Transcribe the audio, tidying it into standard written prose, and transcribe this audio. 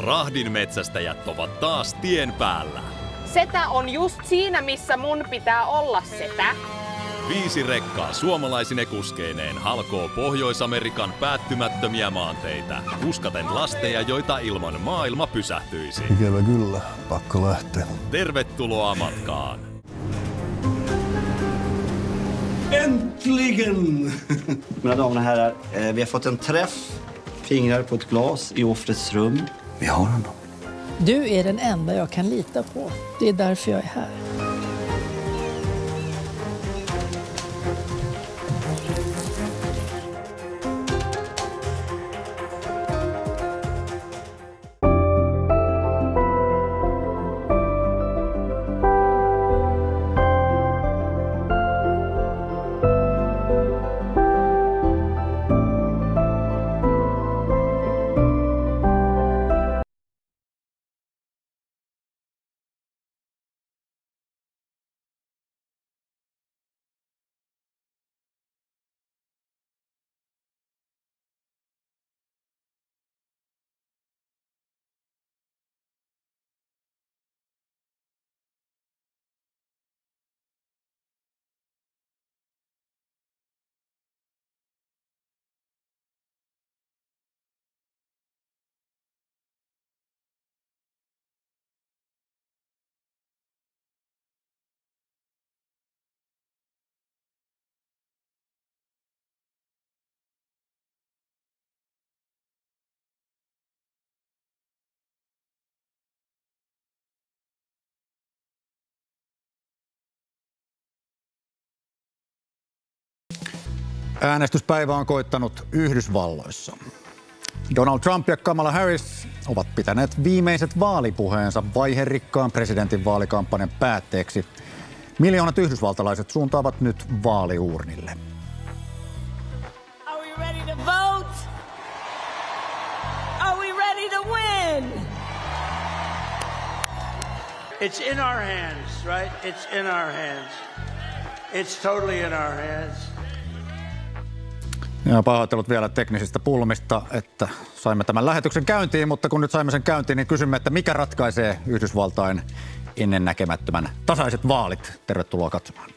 Rahdin metsästäjät ovat taas tien päällä. Setä on just siinä, missä mun pitää olla, setä. 5 rekkaa suomalaisine kuskeineen halkoo Pohjois-Amerikan päättymättömiä maanteitä, kuskaten lasteja, joita ilman maailma pysähtyisi. Ikävä kyllä, pakko lähteä. Tervetuloa matkaan! Äntligen! Mina damer och herrar, vi har fått en träff, fingrar på ett glas i offrets rum. Vi har honom. Du är den enda jag kan lita på. Det är därför jag är här. Äänestyspäivä on koittanut Yhdysvalloissa. Donald Trump ja Kamala Harris ovat pitäneet viimeiset vaalipuheensa vaiherikkaan presidentin vaalikampanjan päätteeksi. Miljoonat yhdysvaltalaiset suuntaavat nyt vaaliuurnille. Are we ready to vote? Are we ready to win? It's in our hands, right? It's in our hands. It's totally in our hands. Ja pahoittelut vielä teknisistä pulmista, että saimme tämän lähetyksen käyntiin, mutta kun nyt saimme sen käyntiin, niin kysymme, että mikä ratkaisee Yhdysvaltain ennennäkemättömän tasaiset vaalit. Tervetuloa katsomaan.